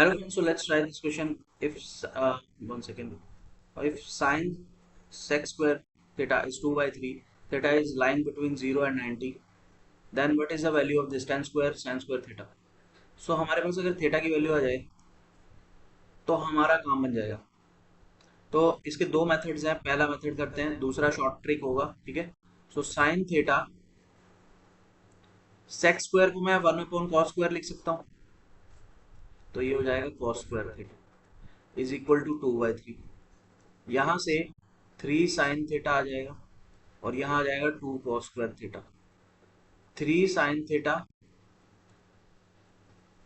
Hello friends, so let's try this question. If 1 second, if sine sec square theta is 2 by 3, theta is lying between 0 and 90, then what is the value of this tan square sin square theta? So हमारे पास अगर theta की value आ जाए तो हमारा काम बन जाएगा। तो इसके दो मेथड्स हैं, पहला मेथड करते हैं, दूसरा शॉर्ट ट्रिक होगा। ठीक है, so sine theta sec square को मैं 1/cos स्क्वायर लिख सकता हूँ, तो ये हो जाएगा cos square theta is equal to 2/3। यहाँ से 3 साइन थीटा आ जाएगा और यहाँ आ जाएगा 2 cos square theta. 3 sine theta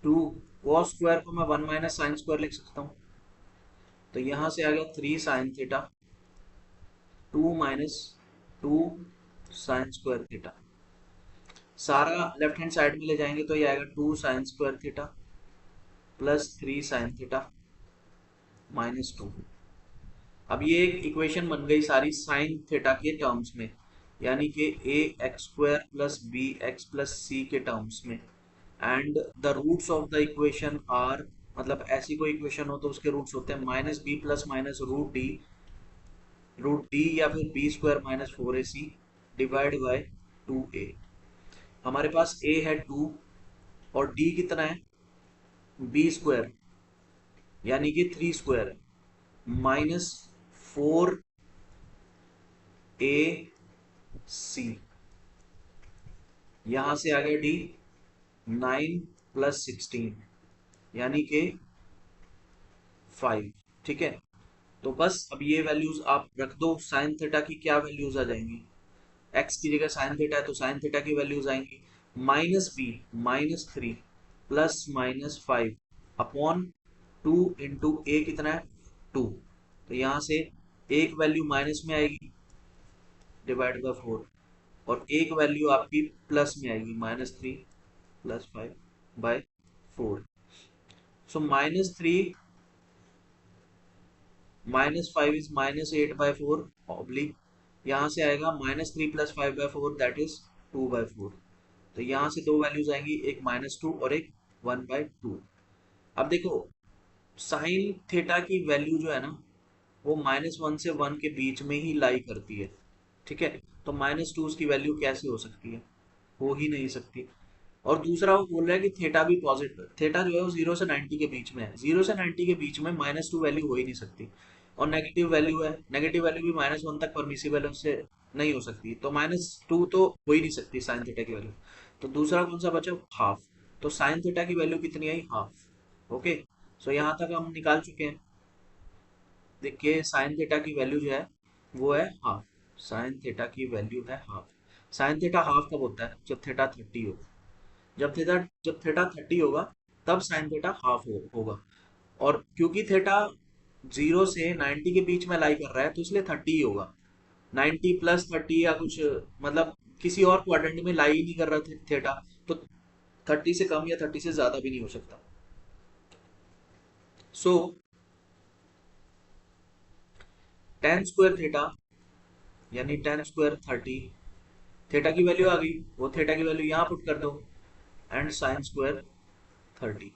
2 cos square को मैं 1 माइनस साइन स्क्वायर लिख सकता हूँ, तो यहाँ से आ गया 3 sine theta 2 minus 2 sine square theta. सारा लेफ्ट हैंड साइड में ले जाएंगे तो ये आएगा 2 sine square theta plus 3 sine theta minus 2। अब ये एक इक्वेशन बन गई सारी साइन थीटा के टर्म्स में, यानी कि A X square plus B X plus C के टर्म्स में। And the roots of the equation are, मतलब ऐसी कोई इक्वेशन हो तो उसके रूट्स होते हैं minus b plus minus root d या फिर b square minus 4ac divide by 2a। हमारे पास a है 2 और d कितना है बी स्क्वायर, यानी कि 3 स्क्वायर है माइनस 4ac। यहां से आ गया d 9 प्लस 16 यानी कि 5। ठीक है, तो बस अब ये वैल्यूज आप रख दो, साइन थीटा की क्या वैल्यूज आ जाएंगी, एक्स की जगह साइन थीटा है तो साइन थीटा की वैल्यूज आएंगी -3 प्लस -5 अपॉन 2 इंटू ए कितना है 2। तो यहाँ से एक वैल्यू माइनस में आएगी डिवाइड बाय 4 और एक वैल्यू आपकी प्लस में आएगी -3 plus 5 by 4। So -3 -5 is -8/4 oblique, यहाँ से आएगा -3 प्लस 5/4 दैट इज 2/4। तो यहाँ से दो वैल्यूज आएंगी, एक -2 और एक 1/2। अब देखो साइन थीटा की वैल्यू जो है ना वो -1 से 1 के बीच में ही लाई करती है। ठीक है, तो -2 उसकी वैल्यू कैसे हो सकती है, हो ही नहीं सकती। और दूसरा वो बोल रहा है कि थीटा भी पॉजिटिव, थीटा जो है वो 0 से 90 के बीच में है, 0 से 90 के बीच में -2 वैल्यू हो ही नहीं सकती। और नेगेटिव वैल्यू है, नेगेटिव वैल्यू भी -1 तक परमिसिबल है, उससे नहीं हो सकती, तो -2 तो हो ही नहीं सकती साइन थीटा की वैल्यू। तो दूसरा कौन सा बचा, हाफ। तो साइन थीटा की वैल्यू कितनी आई, हाफ। ओके, सो यहाँ तक हम निकाल चुके हैं। देखिए साइन थीटा की वैल्यू जो है वो है हाफ, साइन थीटा की वैल्यू है हाफ। साइन थीटा हाफ कब होता है, जब थीटा 30 हो। जब थीटा 30 होगा तब साइन थीटा हाफ होगा। और क्योंकि थीटा 0 से 90 के बीच में लाई कर रहा है तो इसलिए 30 ही होगा। 90 प्लस 30 या कुछ, मतलब किसी और क्वाड्रेंट में लाई ही नहीं कर रहा थीटा, तो 30 से कम या 30 से ज्यादा भी नहीं हो सकता। सो tan स्क्वायर थीटा यानी tan स्क्वायर 30, थीटा की वैल्यू आ गई, वो थीटा की वैल्यू यहाँ पुट कर दो, एंड साइन स्क्वायर 30।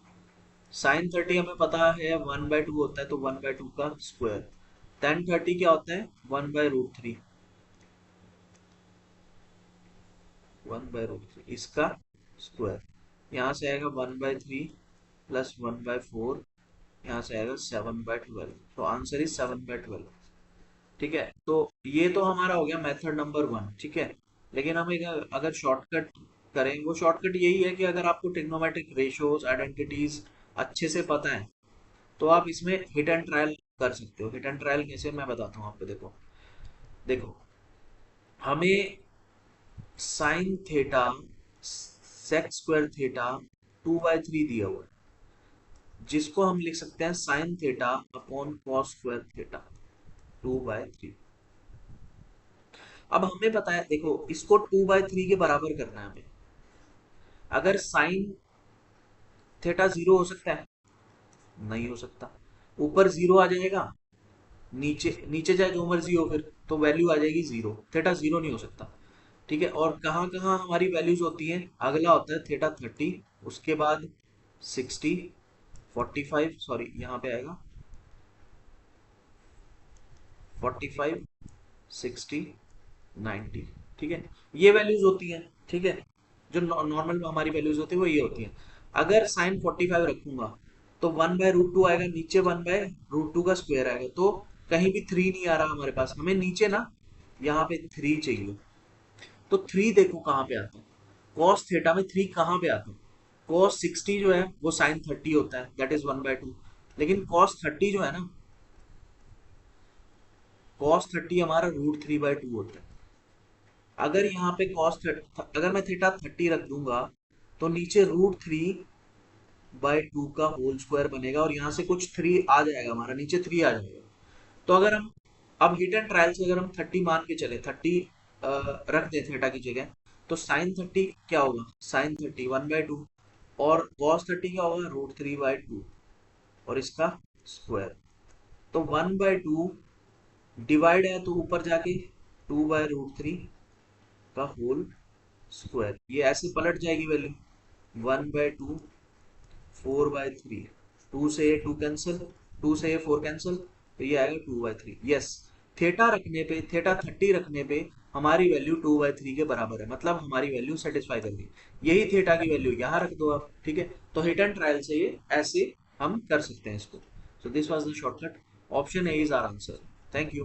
साइन 30 हमें पता है 1/2 होता है, तो 1/2 का स्क्वायर। tan 30 क्या होता है, 1/√3, 1/√3 इसका स्क्वायर। यहाँ से आएगा 1/3 प्लस 1/4, यहाँ से आएगा 7/12। तो आंसर इज 7/12। ठीक है, तो ये तो हमारा हो गया मेथड नंबर 1। ठीक है, लेकिन हम एक अगर शॉर्टकट करें, वो शॉर्टकट यही है कि अगर आपको ट्रिग्नोमेट्रिक रेशियोज आइडेंटिटीज अच्छे से पता है तो आप इसमें हिट एंड ट्रायल कर सकते हो। हिट एंड ट्रायल कैसे, मैं बताता हूँ आपको। देखो देखो हमें sine theta sec square theta 2/3 दिया हुआ है, जिसको हम लिख सकते हैं sine theta upon cos square theta 2/3। अब हमें पता है, देखो इसको 2/3 के बराबर करना है हमें। अगर साइन थीटा 0 हो सकता है, नहीं हो सकता। ऊपर 0 आ जाएगा, नीचे नीचे चाहे जो मर्जी हो फिर तो वैल्यू आ जाएगी 0, थीटा 0 नहीं हो सकता। ठीक है, और कहाँ कहाँ हमारी वैल्यूज होती हैं, अगला होता है थीटा 30, उसके बाद 60, 45 सॉरी यहाँ पे आएगा 45 60 90। ठीक है, ये वैल्यूज होती हैं। ठीक है, जो नॉर्मल हमारी वैल्यूज होती है वो ये होती हैं। अगर साइन 45 रखूंगा तो 1/√2 आएगा, नीचे 1/√2 का स्क्वायर आएगा, तो कहीं भी 3 नहीं आ रहा हमारे पास, हमें नीचे ना यहाँ पे 3 चाहिए। तो 3 देखो कहाँ पे आता है, कॉस थीटा में 3 कहाँ पे आता है। कॉस 60 जो है वो साइन 30 होता है, दैट इज 1/2। लेकिन कॉस 30 जो है ना, कॉस 30 हमारा √3/2 होता है। अगर यहाँ पे अगर मैं थीटा 30 रख दूंगा तो नीचे √3/2 का होल स्क्वायर बनेगा, और यहाँ से कुछ 3 आ जाएगा, हमारा नीचे 3 आ जाएगा। तो अगर हम अब हिट एंड ट्रायल से अगर हम 30 मान के चले, 30 रख दे थीटा की जगह, तो साइन 30 क्या होगा, साइन 30 1/2, और कॉस 30 क्या होगा, √3/2, और इसका स्क्वायर। तो 1/2 डिवाइड है तो ऊपर जाके 2/√3 का होल स्क्वायर, ये ऐसे पलट जाएगी वैल्यू। 1/2 4/3, 2 से 2 कैंसिल, 2 से 4 कैंसिल, तो ये आएगा 2/3। यस, थीटा रखने पे, थीटा 30 रखने पे हमारी वैल्यू 2/3 के बराबर है, मतलब हमारी वैल्यू सेटिस्फाई कर गई। यही थीटा की वैल्यू यहाँ रख दो आप। ठीक है, तो हिट एंड ट्रायल से ये ऐसे हम कर सकते हैं इसको। So this was the shortcut, option A is our answer. Thank you.